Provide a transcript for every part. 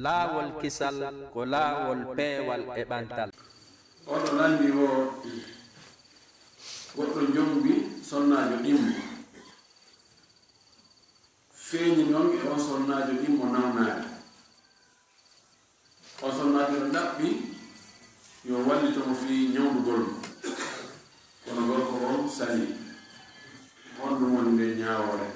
laawol kisal ko laawol peewal e ɓantal. oɗo landi o goɗɗo jombi sonnajo ɗimmo feeñi noon on sonnajo ɗimmo nawnaade on sonnajo no ɗaɓɓi yo wallitomo fi ñawdugol kono gorko on sali on ɗum woni nde ñaawore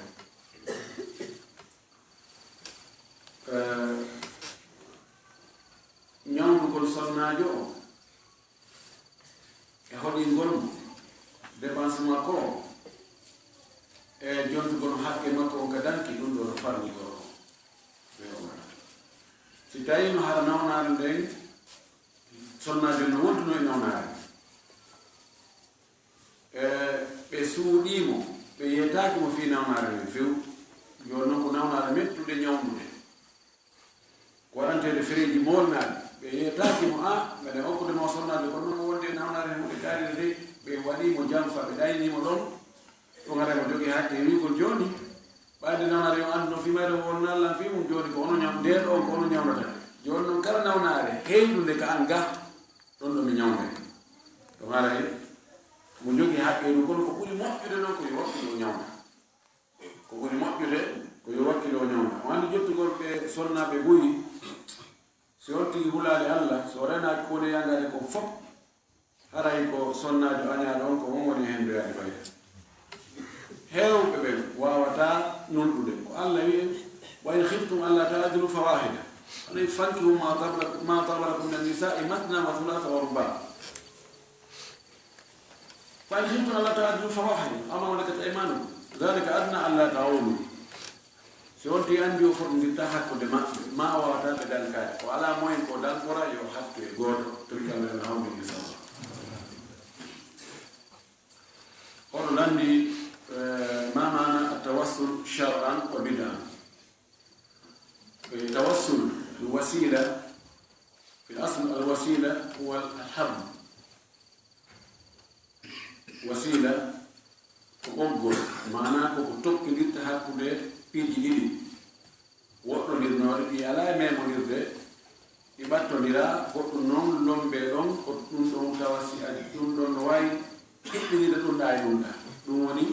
ñawdugol sonnajo o e hoɗingol mo dépense makko o e jontugol haqqe makko o gadanki ɗum ɗo no farli gorko si tawi no hara nawnaare nden sonnajo no wontuno e nawnaare ɓe suuɗimo ɓe yettaki mo fi nawnaare men few yo noon ko nawnaare mettude ñawdude ko waɗantede fereji molnaɗe ɓe yettaki mo mbeɗa hokkude mo sonnajo kono noon wonde e nawnaare muɗe kaaride de ɓe waɗimo jamfa ɓe ɗaynimo ɗon ɗum hara mo jogui hakke wigol joni ɓayde nawnaare yo andu no fimare won nallan fi mum joni ko ono ñam nden on ko ono ñawdata joni noon kala nawnaare heyɗude ka an ga ɗon ɗo mi ñawde ɗum hara mo jogui haqqeɗu kono ko ɓuuri moƴƴude noon ko yo wakkilo ñawda ko ɓuuri moƴƴude ko yo wakkilo ñawda o andi jottugol ɓe sonnaɓe ɓuyi si on tigi hulade Allah so renaki kode yagade ko fof haray ko sonnajo añaɗo on ko on woni hen doyade fayda hewɓe ɓen wawata nonɗude ko Allah wi en wa in khiftum alla ta'dilu fawahida anay fankihu ma tabalakum min an-nisa'i mathna wa thulatha wa ruba fa in khiftum alla ta'dilu fawahida amma malakat aymanukum dhalika adna alla ta'ulu si wonti andi o foɗodirta hakkude maɓɓe ma wawata ɓe dankade ko ala moyen ko dankora yo hattu e goto torikalmene hawmini sawa oɗo landi ma mana atawassul shar'an wa bid'an التوسل الوسيلة في الأصل الوسيلة هو الحب وسيلة كوكو معناه كوكو للتحكم بيجي لي وقت نيرنور يالا ميمو نيرده يباتو نيرا كوكو نون لومبي لوم كوكو نون تواسي ادي دون دون واي كيدي دون داي دون دون وني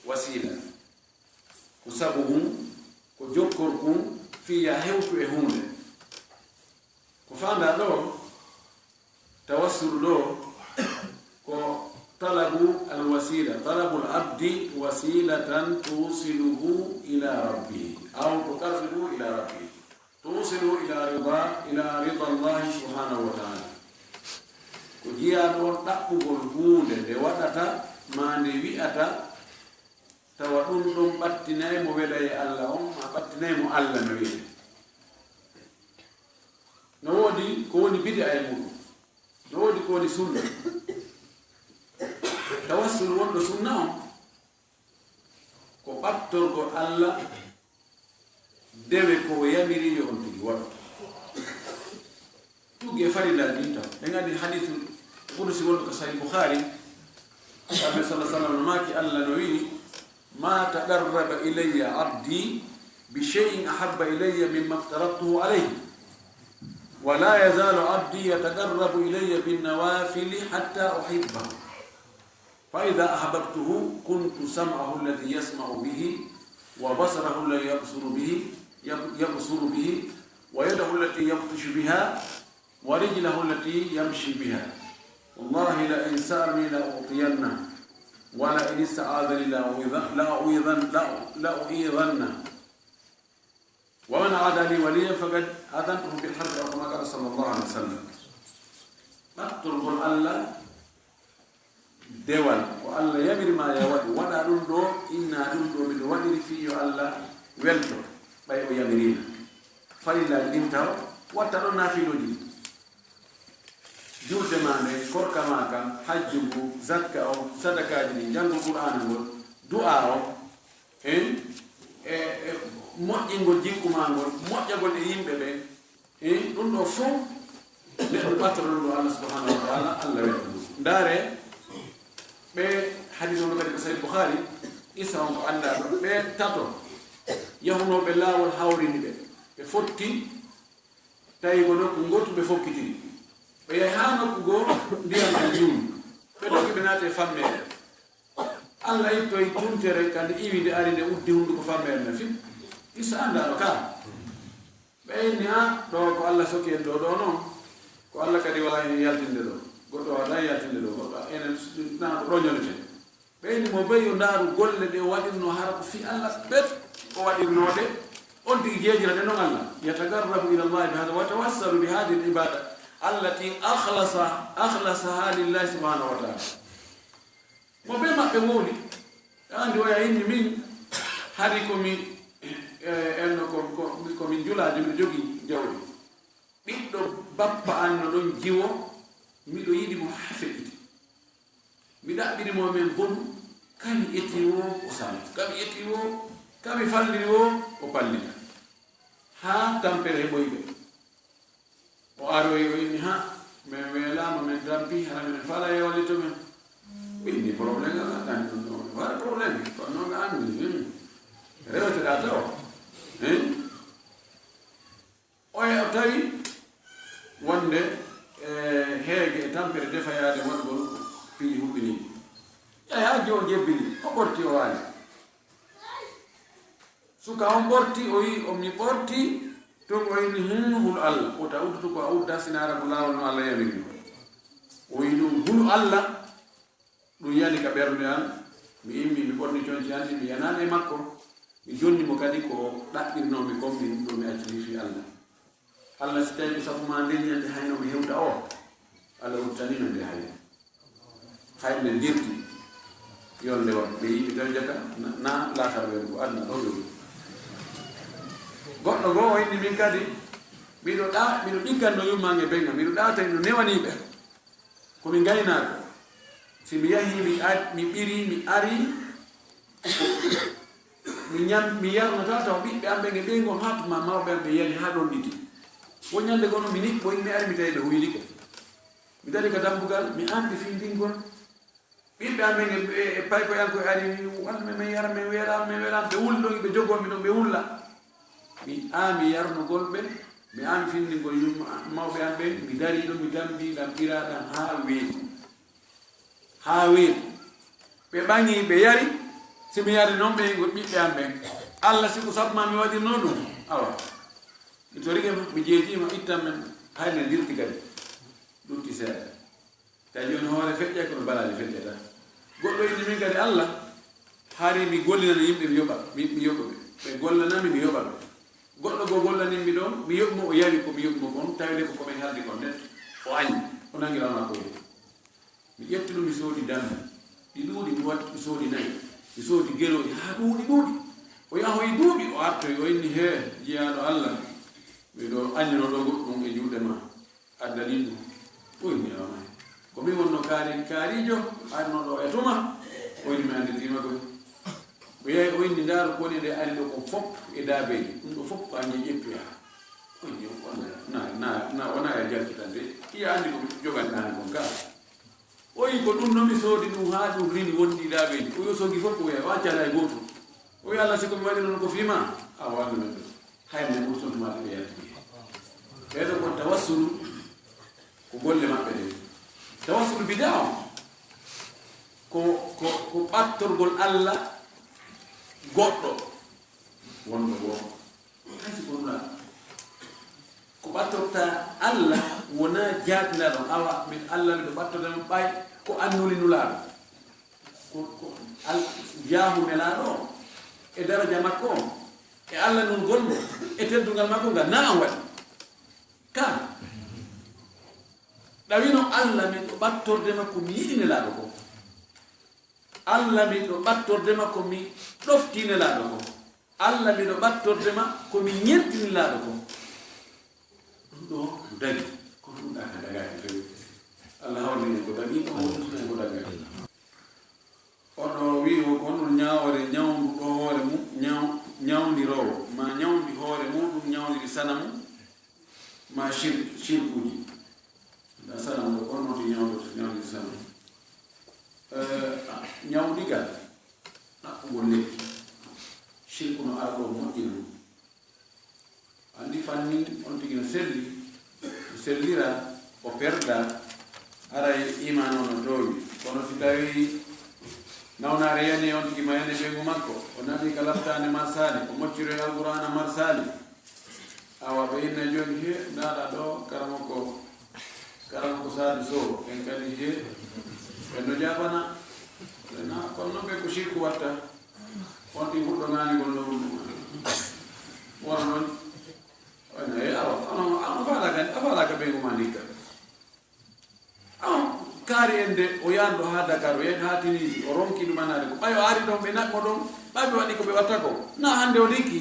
وسيلة كسبهم كجوكوركم fiya hewtu e hunde ko fanda ɗo tawassul ɗo ko talabu alwasila talabu alabdi wasilatan tusiluhu ila rabbihi aw tuqarribu ila rabbihi tusilu ila rida allahi subhanahu wa ta'ala ko jiya ɗon ɗaɓɓugol hunde nde waɗata ma nde wi'ata tawa ɗum ɗum ɓattinaymo weɗa e Allah on ma ɓattinaymo Allah no wiyete no woodi ko woni bid'a e muɗum no woodi ko woni sunna tawassul wonɗo sunna on ko ɓattorgo Allah dewe ko yamiri yo on tigi waɗo tugge farila ɗin taw en andi hadithu kudusi wonɗo ko sahih Bukhari Nabi sallallahu alaihi wasallam no maki Allah no wi ما تقرب إلي عبدي بشيء أحب إلي مما افترضته عليه ولا يزال عبدي يتقرب إلي بالنوافل حتى أحبه فإذا أحببته كنت سمعه الذي يسمع به وبصره الذي يبصر به ويده التي يبطش بها ورجله التي يمشي بها والله لئن سألني لأعطينه ولا إن استعاذني لأعيذنه ومن عاد لي وليا فقد آذنته بالحرب أو كما قال صلى الله عليه وسلم أطلب الله دول والله يمر ما يود ولا دندو إنا دندو من ودر فيه الله ولتو بيو يمرين فلله دمتو وترنا في لجي julde ma nde korka ma kam hajjugu zakka o sadakaji ɗi janngo qur'ana ngol du'a o en e moƴƴingol jinkuma ngol moƴƴagol e yimɓe ɓen ɗum ɗo fof neɗɗo ɓattoro ɗum ɗo Allah subhanahu wa ta'ala Allah weɗa ɗum ndaare ɓe hadis o kadi ko sahih Bukhari isa on ko annda ɗo ɓe tato yahunoɓe laawol hawrini ɓe ɓe fotti tawi ko nokku gotu ɓe fokkitiri ɓe yahi ha nokku goo ndiyam e juuni ɓe dogi ɓe naate fammere Allah ittoye tumtere kande iwi nde ari nde uddi hunduko fammere ne fit Isa andaɗo ka ɓeyni ha ɗo ko Allah soki en ɗo noon ko Allah kadi wala en yaltinde ɗo goɗɗo wala yaltinde ɗo goɗɗo enen na ɗo ñonete ɓeyni mo ɓeyi o ndaaru golle ɗe o waɗirno hara ko fi Allah ɓet o waɗirnode on tigi jeejira ɗe noon Allah yatagarrabu ila llahi bi hada wa tawassalu bi hadihi l ibada allati akhlasaha lillahi subhanahu wa taala mo ɓe maɓɓe wowni andi oya inni min hari komi enno komin julaade miɗo jogii jawɗi ɓiɗɗo bappa an no ɗon jiwo miɗo yiɗi mo ha feƴƴiti mi ɗaɓɓirimo men bonu kami ƴetti wo o salta kami ƴetti wo kami falliri wo o pallita ha tampere heɓoyɓe o aroyi o inni ha min welama min dampi hana minen fala e wallito men o inni probléme aɗani ɗum ɗo waɗa probléme kono noon andi reweteɗa taw oye o tawi wonde heege e tampere defayade wonɗon piiji huɓɓiniɗi ƴay ha jo jebbini o ɓorti o waali suka on ɓorti o yi omi ɓorti ton o yini hulu Allah o ta udduto ko a udda sinara ko laawol no Allah yamiri o yi ɗum hulu Allah ɗum yani ka ɓernde an mi immi mi ɓorni conci anti mi yanani e makko mi jonnimo kadi ko ɗaɓɓirnomi kommin ɗo mi acciri fi Allah si tawi safuma ndeññande hayno mi hewta o Allah ruttanino nde hayne ndirti yolnde waɗ ɓe yiɓe tawi jaka na laata ɓen ko adna ɗo ɗowi goɗɗo goo o inni min kadi miɗo ɗigganno yummange benga miɗo ɗaata no newaniɓe komi gaynako si mi yahi mi ɓiri mi ari mi yarno taw ɓiɓɓe amɓe nge ɓeygon hatuma mawɓe am ɓe yani ha ɗon ɗiti wo ñande gono mi niɓɓo mi ari mi tawi ɓe huylike mi dari ka dambugal mi andi fi ndingol ɓiɓɓe amɓe nge pay ko yanko ari walla min yara min weeram ɓe wulɗo ɓe jogomi ɗon ɓe wulla mi ami yarnugol ɓe mi ami findingol mawɓe am ɓe mi dari ɗo mi dambi ɗam ɓiraɗam ha weetu ɓe ɓaŋi ɓe yari simi yari noon ɓe go ɓiɓɓe am ɓen Allah siko sabma mi waɗirno ɗum awa mi torike mi jeejima ittan men hayne ndirti kadi ɗutti seeɗa tawi joni hoore feƴƴe kono balaji feƴƴata goɗɗo inni min kadi Allah haari mi gollinana yimɓe mi yoɓa mi yoɓa ɓe gollanami mi yoɓa ɓe goɗɗo goo gollaninmi ɗon mi yoɓmo o yawi komi yoɓmo kon tawi de ko komin haldi kon nden o añi o nangirama ko yehi mi ƴetti ɗum mi soodi dambi ɗi ɗuuɗi mi watti mi soodi nayi mi soodi geloɗi ha ɗuuɗi o yahoyi duuɓi o artoyi o inni he jiyaɗo Allah miɗo añino ɗo goɗɗum e juuɗe ma addani ɗum o inni amai komi wonno kaarijo arno ɗo e tuma o inni mi anditima koy o yehi o inni ndaaru koni nde ari ɗo ko fof e daabeji ɗum ɗo fof ko añi ƴettoya o inni wona e jalkitande iya andi ko joganɗani kon gaa o yi ko ɗum nomi soodi ɗum ha ɗum rini wondi daabeji o yo sogi fof ko wiya waccata e goto o wi Allah siko mi waɗi noon ko fima a wandu men ɗo hayne ɓurtontumaɗe ɓe yaltini ɓeɗo ko tawassulu ko golle maɓɓe ɗe tawassulu bida o ko ɓattorgol Allah goɗɗo wonɗo goo haysi ko ɗuɗa ko ɓattorta Allah wona jaaɗinaɗo awa min Allah miɗo ɓattordema ɓay ko annuli nulaaɗo ko jaahu nelaɗo e daraja makko o e Allah nun gonɗo e teddugal makko ngal na an waɗi ka ɗawino Allah min ɗo ɓattordema ko mi yiɗi nelaɗo ko Allah min ɗo ɓattordema ko mi ɗofti nelaɗo ko Allah min ɗo ɓattordema ko mi ñettini nelaɗo ko ɗum ɗo dagi ko ɗum ɗaka dagaki fewi Allah hawlini ko dagi ko wontunen ko dagaki oɗo wi o ko honɗum ñawore ñawdu ɗo hoore mum ñawdirowo ma ñawdi hoore muɗum ñawdiri sana mum ma shirkuji da sana mum ɗo onnoti ñawdiri sana mum ñawdigal ɗaɓɓugol lekki shirku no ara ɗo moƴƴina ɗum andi fanni on tigi no selli sellira o perda aray iman ono towi kono si tawi nawnaare yani on tigi mayane ɓeygu makko o nani ka laftane marsali o mocciro e alqur'ana marsali awa ɓe inne joni he ndaɗa ɗo karamo ko saadi so en kadi he ɓen no jaɓana na kono noon ɓe ko shirku watta on ɗi huɗɗo ngani gol no ɗum wona noon e awa a falaka ɓeygu ma ndikka kaari en de o yahan ɗo ha Dakar o yahi ha Tunisie o ronki ɗumanade ko ɓay o ari ɗon ɓe naɓmo ɗon ɓay ɓe waɗi ko ɓe watta ko na hande o ndikki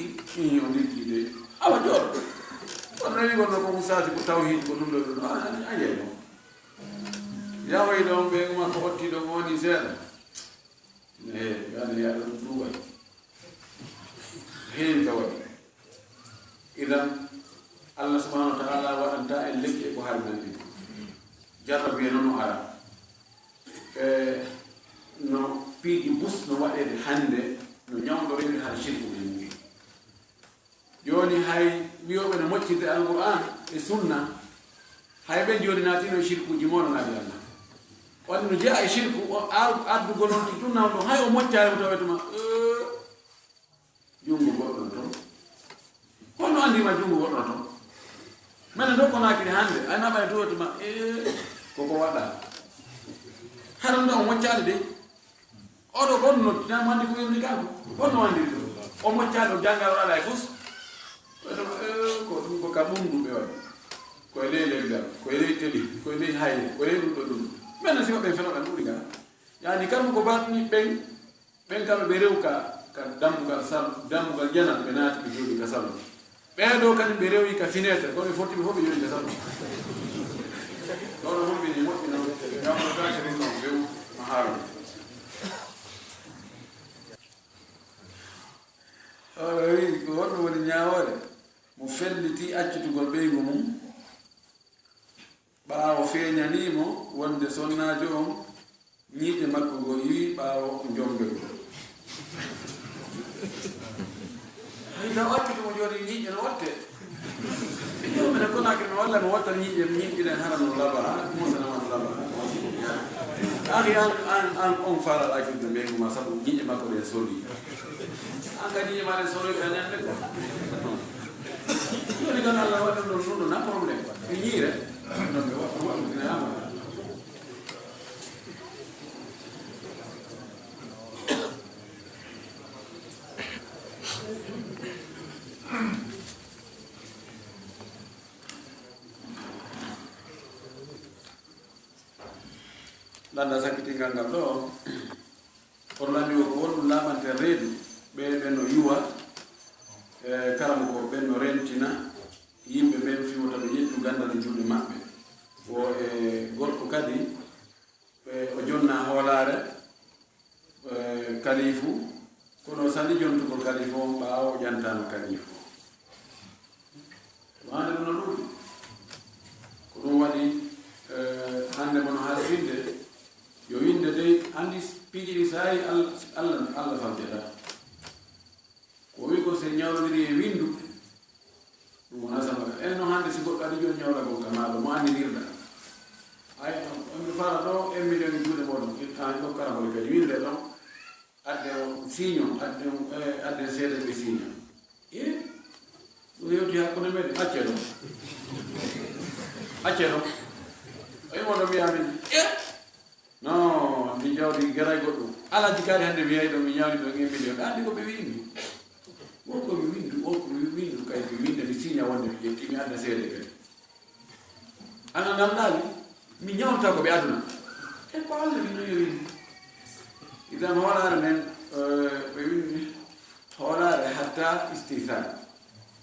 o ndikki de awa jooɗo kono rewi gonɗo ko musasi ko tawhid ko ɗum ɗo ɗum a yeeno yahoy ɗon ɓe uma ko otti ɗon woni seeɗa yaade yaɗo ɗum ɗuɓay heewi ka waɗi idan Allah subhanahu wa ta'ala waɗanta en lekki e ko haali men ɗi jarra biye noon o ara no piiji bus no waɗede hannde no ñawdorede hara shirku ɓe mum joni hay wiyoɓe no moccirde alqur'an e sunna hay ɓe joni naatino shirkuji mononaɓe Allah wadde no jeeya e shirku addugol noon ti tunnaw ɗo hay o moccari tawetuma junngo goɗɗon toon holno andima junngo goɗɗon toon mene ɗo ko nakiri hannde ay naɓane towetuma koko waɗa haɗum ɗo o moccali de oɗo gon nottinamo andi ko yimri kanko honno wandiri ɗo o moccali o janggal o ala e fus ko ɗum ko ka ɓumɗum ɓe waɗi koye ley leggal koye ley teli koye ley hayre koye ley ɗum ɗo ɗum maintenant siko ɓen fenoɓen ɗuɗi ga yani kalmo ko batni ɓen kamɓe ɓe rew ka dambugal janal ɓe naati ɓe jooɗi ka salon ɓeɗo kadi ɓe rewi ka finétre kono ɓe fotti ɓe fof ɓe jooɗi ka salon ɗoɗo hombini moƴƴino yawno gasirin ɗon ɓew no haarno oɗo wi ko woɗɗo woni ñawore mo felliti accitugol ɓeygu mum ɓaawo feeñanimo wonde sonnajo on ñiiƴe makko go yiwi ɓaawo jombego hayda accitumo joni ñiiƴe no watte mine konakri mi walla mi watta ñiiƴe ñiiƴinen hara no laba musanama laba aki an on faral accitude ɓeygu ma sabu ñiiƴe makko ɗe soli an ka ñiiƴe ma ɗe soli ka ñande ko joni kan Allah waɗa ɗon ɗum na probléme ɓe ñiire non ɓe waɗɗinayama landa sakkitingal ngal ɗo on landi o ko wonɗum laɓante reedu ɓen no yuwa karama ko ɓen no rentina yimɓe ɓen fiwota ɓe ƴettu gandal e juuɗe maɓɓe o e gorko kadi o jonna hoolare kalifu kono sali jontugol kalifu on ɓaawo ƴantano kalifu wande ɗum no ɗuɗi ko ɗum waɗi hande mono ha finde yo winde dey andi piiji ɗi sayi allah famteta ko wi ko se ñawlodiri e windu ɗum wona samaka en no hande si goɗɗo aɗa joni ñawlagol ka maɗo mo andirɗa ay on fara ɗo 1 million e juuɗe moɗon an ɗo karabol kadi winde ɗon adde o signo adde seeɗa ɓe signo ɗum yewti hakkude meɗen acce ɗo ayimoɗo mbiyamin non mi jawdi garay goɗɗum ala jikari hande mi yayi ɗo mi ñawni ɗo 1 million andi ko ɓe wimi wokomi windu kay mi winde mi signa wonde mi ƴetti mi adda seede kadi ana namdali mi ñawta ko ɓe aduna e ko Allah wino yo windi idan hoolare men ɓe windi hoolare hatta istihsan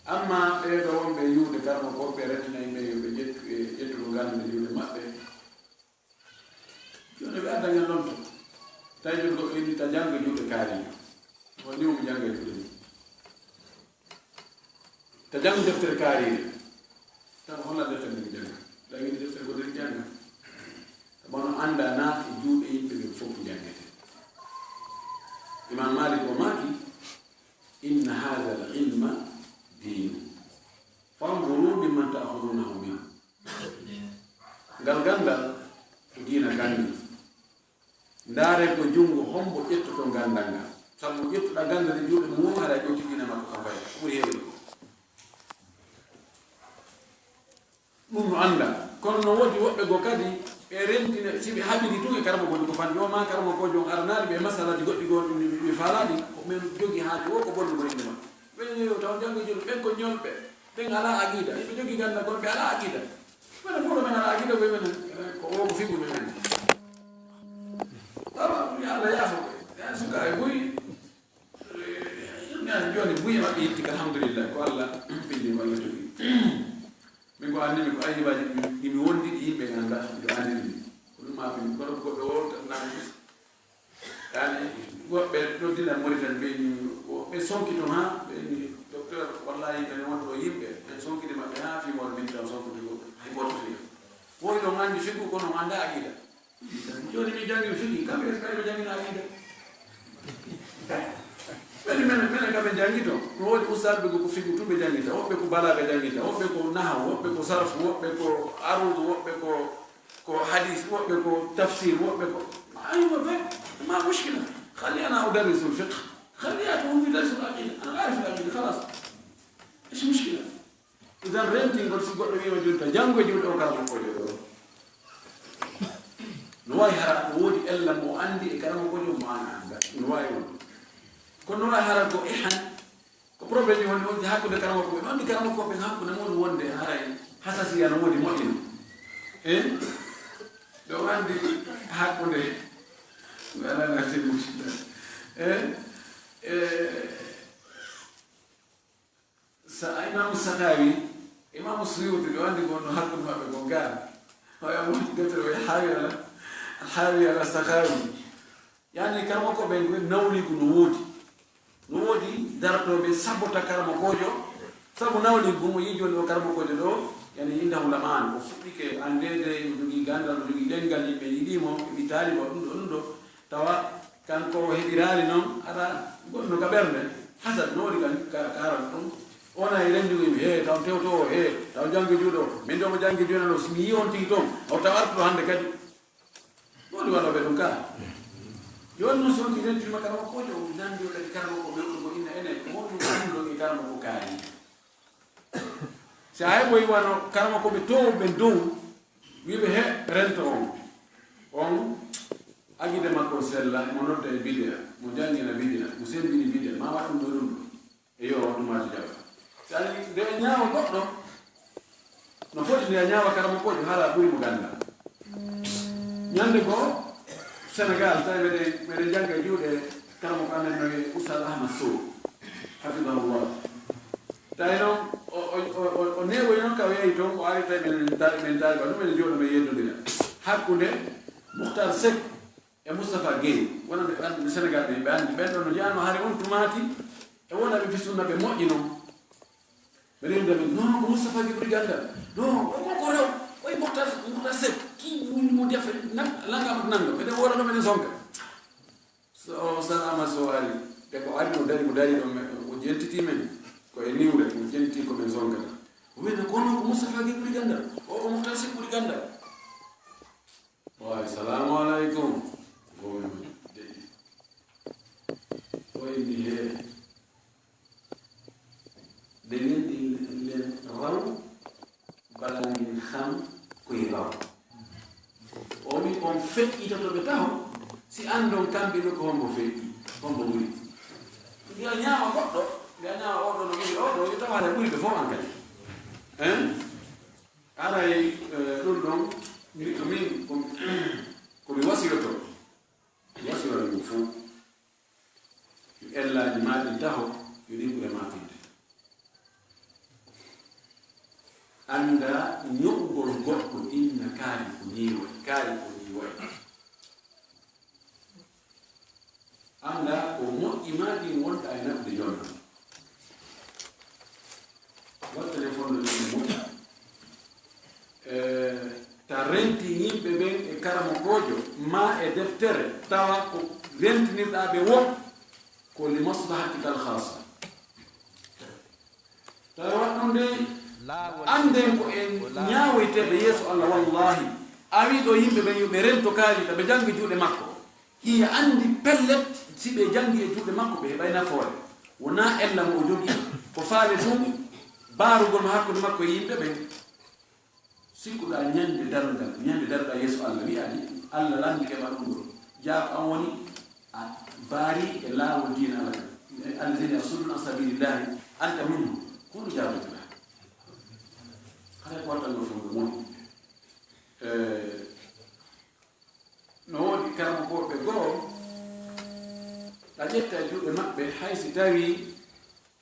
amma ɓeɗo wonɓe yuude karma ko ɓe rettina yimɓe yoɓe ƴettuɗo gande juuɗe maɓɓe joni ɓe adda ngen ɗon to tawi joni goɗɗo indi ta jangga juuɗe kaariño woni omo jangga juuɗe ni ta janggo deftere kaarire tan holla deftere nde jangga tawi windi deftere ko deri jangga tamono anda na e juuɗe yimɓe ɓe fof jangete imam Malik o maaki inna hadha al ilma dinu fanzuru mimman ta'khudunahu min ngal gandal ko diina gandi ndaare ko jungo hombo ƴettoto gandal ngal sabu ƴettuɗa gandal e juuɗe mum haɗa ƴetti diina makko kam fay ɓuri heewde ko ɗum no annda kono no woodi woɓɓe go kadi ɓe rentina si ɓe haɓiri tun e karama goɗɗi ko fanɗi o ma karama ko jon aranaɗi ɓe masalaji goɗɗi go ɓe faalaɗi ko men jogi haaji o ko bonnugo inde ma ɓen taw janggo juuɗe ɓen ko ñolɓe ɓen ala aqida ɓe jogi ganda kono ɓe ala aqida menen ɓuuro men ala aqida koye menen ko o ko figu men awa Allah yaafa ɓe suka e boyi joni buye maɓɓe yetti alhamdulillah ko Allah pindi ko Allah jogi min ko andimi ko aydibaji ɗimi wondiɗi yimɓe ganda ɗo andiri mi ko ɗum ma min kono goɓɓe wontanami yani goɓɓe ɗo dina Mauritanie ɓe sonki toon ha ɓeni docteur wallahi ene wonta ɗo yimɓe en sonkide maɓɓe ha fimore min tan sonkude hay goto fi woy ɗon andi figu kono anda aqida joni mi jangi figi kamɓe ɓe jangina aqida ɓeni menen kamɓe jangi to no woodi ustadɓe ko figu tumɓe jangita woɓɓe ko balaga jangita woɓɓe ko nahaw woɓɓe ko sarfu woɓɓe ko arudu woɓɓe ko hadis woɓɓe ko tafsir woɓɓe ko aywa ɓe ما مشكلة خلي أنا أدرس الفقه خلي أكون يدرس العقيدة أنا عارف العقيدة خلاص إيش مشكلة إذا رنتي قلت سقط لي وجدت جنب وجود أو كلام كوجو نواي هرا ودي إلا مو عندي كلام كوجو ما أنا عندك نواي ودي كل نواي هرا كو إحن كبروبلم يهون ودي هاكو ده كلام كوجو عندي كلام كوجو هاكو نمون وندي هراي حساسية نودي مؤمن إيه لو عندي هاكو ده أنا نفس المشكلة إمام السخاوي إمام السيوطي لو عندي قلنا هاكم ما بيكون قال هو يقول قتلوا الحاوي على السخاوي يعني كرمكو بين نولي نودي درتو بسبوتا كرمكوجو سبو نولي كنو يجوا لو كرمكوجو دو يعني إنه لمان وفكك عندي يجي غاندال يجي دنگال يجي مو بيتالي بندو tawa kanko heɓirali noon aɗa gonno ka ɓernde hasad no waɗi kan karan ɗum ona e rendugo yimɓe he taw tewto o he taw jangge juuɗo min ɗomo jangge juuɗano somi yi on tigi toon o taw artuɗo hannde kadi ɗoɗi waɗoɓe ɗum ka joni noon soki rentima karama kojo nandi kadi karama ko ɓeɗugo inna enen moɗum anduɗo e karama ko kaari si a heɓoyi wano karama koɓe towɓe dow wiɓe he rento on agide makko sella mo nodda e bidea mo jangina bidea mo sembini bidea ma waɗum ɗo ɗum e yo ɗumaji jaɓa sani nde e ñaawa goɗɗo no foti nde a ñaawa karama kojo haala ɓuri mo ganda ñande ko Sénégal tawi meɗen jangga e juuɗe karama ko amen noe Oustad Ahmad Sow hafidahullah tawi noon o newoy noon ka weeyi toon o ari tawi men taaliba ɗum ene jooɗo men yeddodira hakkude Mouhtar Seck e Moustapha Gueye wonande ɓe Sénégal ɓe andi ɓen ɗon no jeyano haare on tumati e wonaɓe fistunna ɓe moƴƴi noon ɓe rendaɓe non ko Moustapha Gueye ɓuri gandal non ko rew oye Mouhtar Seck ki mo defe langama nanga ɓeɗen woɗano meɗen sonka so salama so ari te ko ari mo dari ɗo o jentiti men ko e niwre mo jentiti komin sonkata o wiyna kono ko Moustapha Gueye ɓuri gandal o ko Mouhtar Seck ɓuri gandal wayi salamu aleykum ويلي هي دلين الرو بلان خام كويرا ومي on fait ito to betaho si andon kambe do ko hombo fe hombo muri dia nyama goddo dia nyama odo no muri odo ito wala muri be fo ankali ara e dum mi min ko mi wasiyoto yasiyo ni fu ella di mali taho yuri ko matinde anda nyugol goddo inna kari ko niwo anda ko mo imadi wonta ay nabde jonna wa telefono ni mo ta renti yimɓe ɓen e karamo gojo ma e deftere tawa ko rentinirɗaɓe won ko li maslahatika al khasa tawa waɗɗum nde anden ko en ñawoyteɓe yeeso Allah wallahi awi ɗo yimɓe ɓe yoɓe rento kaali to ɓe jangi juuɗe makko hiya andi pellet si ɓe jangi e juuɗe makko ɓe heɓay nafoore wona ella mo o jogii ko faale ɗum baarugol no hakkude makko e yimɓe ɓe sikkuɗa ñande daruɗa yeeso Allah wiyaani Allah landi keɓa ɗum ɗo jaako an woni a baari e laawol diina Allah alladina yasudduna an sabilillahi anta minhum kono jaabotoɗa hara ko wattango fof ngo woni no woodi karama koɓe goo ɗa ƴetta e juuɗe maɓɓe hay si tawi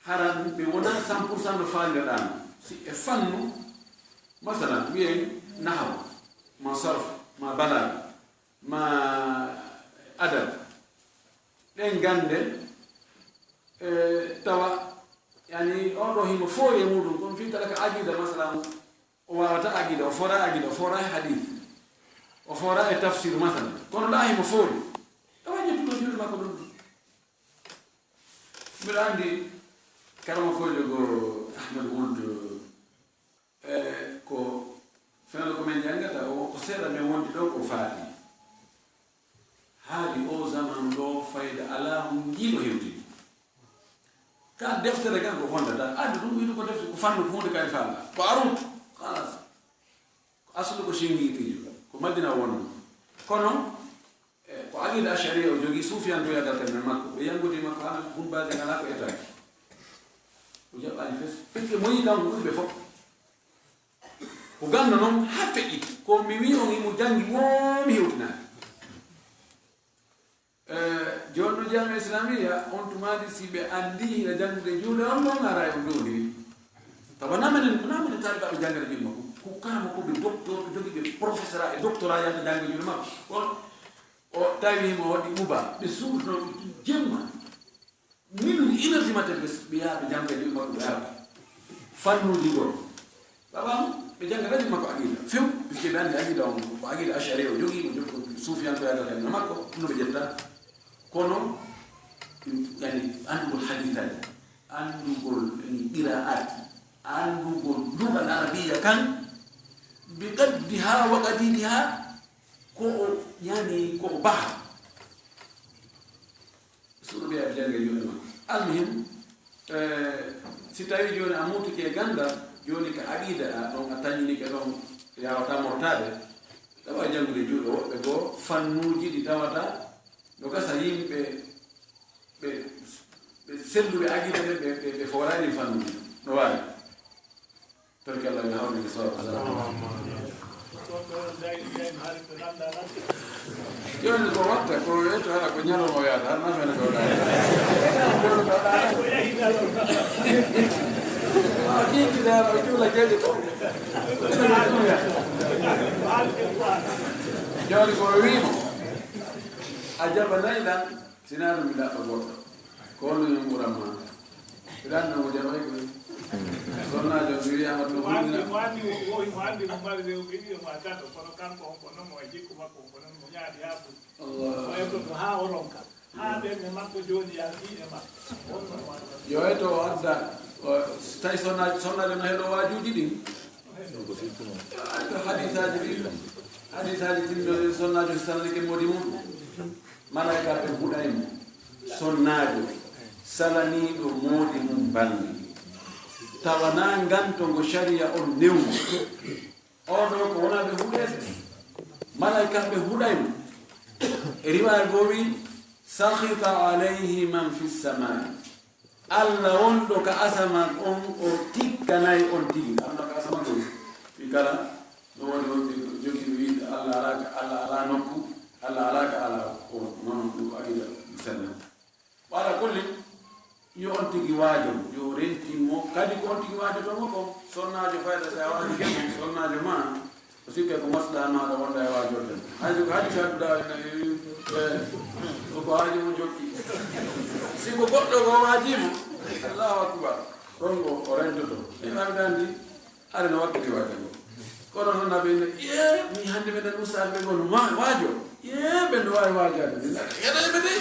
haran ɓe wona 100% no faalireɗano si e fannu masalan wiyen nahaw ma sarf ma balade ma adab ɗen gande tawa yani oɗo himo foori e muɗum kono fi kala ka aqida masalan o wawata aqida o fora e hadith o fora e tafsir masalan kono ɗa himo foori tawa ƴettuɗo juuɗe makko ɗum mbiɗa andi karama koyɗo go ahmad wuld ko fenlo ko men jangata ko seeɗa men wondi ɗo ko faali haali o zaman ɗo fayda ala hum jiiɗo hewtidi ka deftere kan ko fondata andi ɗum wiɗu ko deftere ko fannu ko hunde kay faala ko arum halas ko aslu ko singitijo ko madina wonno kono ko aqida sharia o jogii suufiyantoyagal kamen makko ɓe yangudi makko hana hum base ngala ko etaki o jaɓɓani fes puisque moyi kanko ɓuri ɓe fof ko ganda noon ha feƴƴi ko mi wi on imo jangi momi hewtinade joni ɗo jami'a islamia on tumadi si ɓe andi ina jangude juuɗe on noon ara e on dowdiri tawa namene taaliɓaɓe jangata juuɗe makko ko kama ko ɓe docteur ɓe jogui ɓe professeur e doctorat yata jangga juuɗe makko on o tawimo waɗi ɓuba ɓe suuduno jemma minuit 1 heure du matin ɓe yaha ɓe jangga juuɗe makko ɓe arta fannuji goo babam ɓe jangga radio makko aqida few puisque ɓe andi aqida on ko aqida ashari o jogui mo jogi suufiyantoyadata makko ɗum no ɓe jetta kono yani andugol hadithaji andugol qira'at andugol lugal arabiya kan bi qaddiha wa qadidiha ko yani ko baha suɗo ɓe aɓe jangga joni makko almuhim si tawi joni a mutike ganda joni ka aqida a ɗon a tañinike ɗon yawata mortade tawa jangude juuɗe woɓɓe goo fannuji ɗi tawata no gasa yimɓe ɓe selluɓe aqida ɓe forani fannuji no wawi torki Allah yo hawni so joni ko watta ko eto hala ko ñalomo yaata har nafene ko kiikiɗaɗo juula geɗe ko joni ko wimo a jaɓanayi ɗan sina ɗum mi ɗaɓɓa goɗɗo ko honno yon ɓuranma mbiɗan no mo jaɓay koy sonnajo mi wiyama ɗum yo eto adda tawi sonnajo no heɗo wajuji ɗin hadisaji ɗinɗo sonnajo salnike modi muɗum malaika ɓe huɗaymo sonnajo salaniɗo moodi mum banni tawana gantongo sharia on newmo oɗo ko wona ɓe huɗete malaika ɓe huɗaymo e riwaya goo wi sahita alayhi man fi samai Allah wonɗo ka asaman on o tikkanayi on tigi Allah ka asaman ɗo fi kala no woni wonɓe jogiɓe wiide Allah ala nokku Allah alaka ala on noon ɗum aqida sallam wala kulli yo on tigi waajo yo rentimo kadi ko on tigi waajotomo ko sonnajo fayda sa waɗi kemo sonnajo ma o sikke ko maslaha maɗa wonda e waajorde hayso ko haji sadduɗa ko haaji mo jokki siko goɗɗo ko waajimo allahu akbar ɗon o rentoto ɗimaɓe gandi aɗa no wakkati waajego kono noon naɓe ye mi hannde meɗen ustade ɓe gon waajo ye ɓen no wawi waajade yeɗaɓe de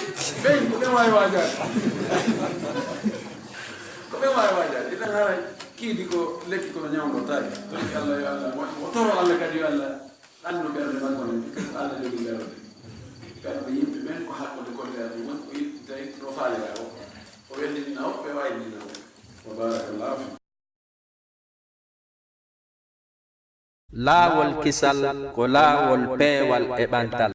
ɓen ko ɓen wawi waajade ko ɓen wawi waajade iɗen hara kiidi ko lekki kono ñawdo tawi toki Allah yo Allah o toro Allah kadi yo Allah andu ɓerde makko nen ɗi kam Allah jogi ɓerde ɓerde yimɓe ɓen ko hakkude kollere mum ko yimɓe tawi no faalira o o wendinina o ɓe waynina o wa barakallahu fi laawol kisal ko laawol peewal e ɓantal